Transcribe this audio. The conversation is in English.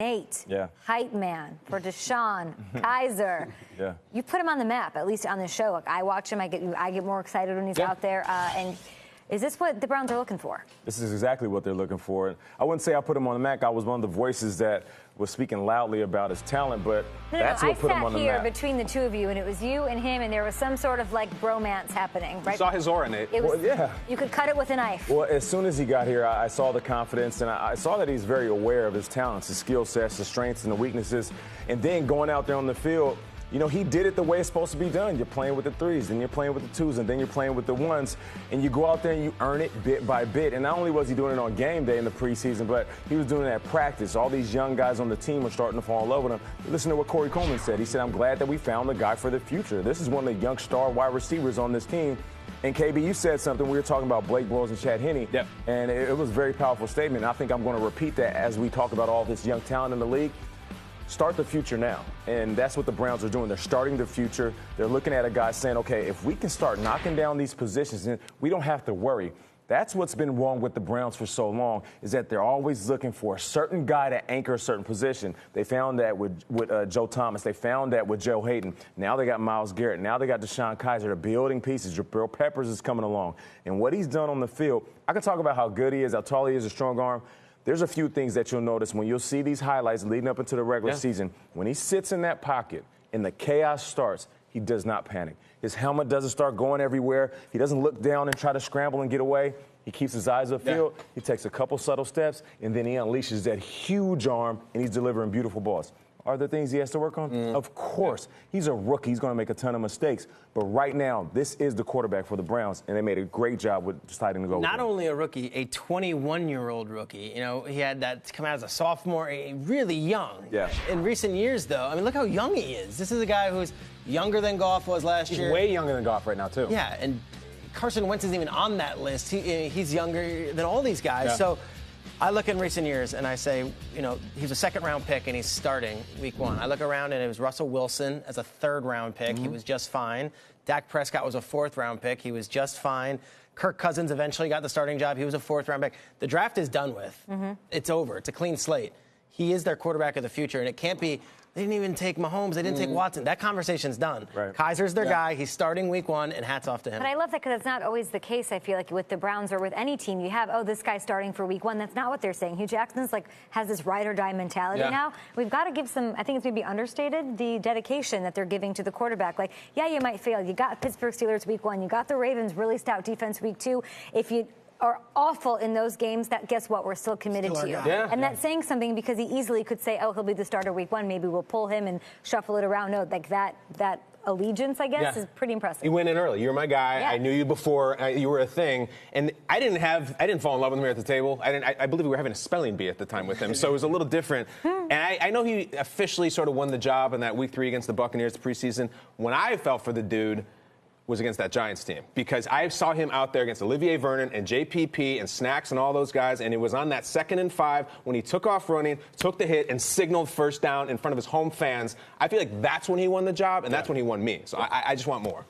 Nate, hype man for DeShone Kizer. You put him on the map, at least on the show. Like, I watch him, I get more excited when he's out there. And is this what the Browns are looking for? This is exactly what they're looking for. I wouldn't say I put him on the map. I was one of the voices that was speaking loudly about his talent, but that's what put him on the map. I sat here between the two of you, and it was you and him, and there was some sort of like bromance happening, right? You saw his aura, Nate. You could cut it with a knife. Well, as soon as he got here, I saw the confidence, and I saw that he's very aware of his talents, his skill sets, the strengths and the weaknesses. And then going out there on the field, you know, he did it the way it's supposed to be done. You're playing with the threes, then you're playing with the twos, and then you're playing with the ones, and you go out there and you earn it bit by bit. And not only was he doing it on game day in the preseason, but he was doing it at practice. All these young guys on the team are starting to fall in love with him. Listen to what Corey Coleman said. He said, "I'm glad that we found the guy for the future. This is one of the young star wide receivers on this team." And KB, you said something. We were talking about Blake Bortles and Chad Henne, and it was a very powerful statement. I think I'm going to repeat that as we talk about all this young talent in the league. Start the future now. And that's what the Browns are doing. They're starting the future. They're looking at a guy saying, okay, if we can start knocking down these positions, then we don't have to worry. That's what's been wrong with the Browns for so long, is that they're always looking for a certain guy to anchor a certain position. They found that with Joe Thomas. They found that with Joe Hayden. Now they got Myles Garrett. Now they got DeShone Kizer. They're building pieces. Jabril Peppers is coming along. And what he's done on the field, I can talk about how good he is, how tall he is, a strong arm. There's a few things that you'll notice when you'll see these highlights leading up into the regular season. When he sits in that pocket and the chaos starts, he does not panic. His helmet doesn't start going everywhere. He doesn't look down and try to scramble and get away. He keeps his eyes upfield. He takes a couple subtle steps, and then he unleashes that huge arm, and he's delivering beautiful balls. Are there things he has to work on? Of course. He's a rookie. He's going to make a ton of mistakes. But right now, this is the quarterback for the Browns, and they made a great job with deciding to go with him. Not only a rookie, a 21-year-old rookie. You know, he had that come out as a sophomore, really young. In recent years, though, I mean, look how young he is. This is a guy who's younger than Goff was last year. He's way younger than Goff right now, too. Yeah, and Carson Wentz isn't even on that list. He's younger than all these guys. So I look in recent years and I say, you know, he's a second-round pick and he's starting week one. I look around and it was Russell Wilson as a third-round pick. He was just fine. Dak Prescott was a fourth-round pick. He was just fine. Kirk Cousins eventually got the starting job. He was a fourth-round pick. The draft is done with. It's over. It's a clean slate. He is their quarterback of the future, and it can't be, they didn't even take Mahomes. They didn't take Watson. That conversation's done. Kizer's their guy. He's starting week one, and hats off to him. But I love that because it's not always the case, I feel like, with the Browns or with any team. You have, oh, this guy's starting for week one. That's not what they're saying. Hugh Jackson's like has this ride or die mentality now. We've got to give some, I think it's maybe understated, the dedication that they're giving to the quarterback. Like, yeah, you might fail. You got Pittsburgh Steelers week one. You got the Ravens really stout defense week two. If you are awful in those games, that guess what? We're still committed to you. And that's saying something because he easily could say, oh, he'll be the starter week one. Maybe we'll pull him and shuffle it around. No, like that allegiance, I guess, is pretty impressive. You went in early. You're my guy. I knew you before you were a thing. And I didn't fall in love with him here at the table. I believe we were having a spelling bee at the time with him. So it was a little different. And I know he officially sort of won the job in that week 3 against the Buccaneers preseason. When I felt for the dude was against that Giants team, because I saw him out there against Olivier Vernon and JPP and Snacks and all those guys, and it was on that 2nd and 5 when he took off running, took the hit, and signaled first down in front of his home fans. I feel like that's when he won the job, and that's when he won me. So I just want more.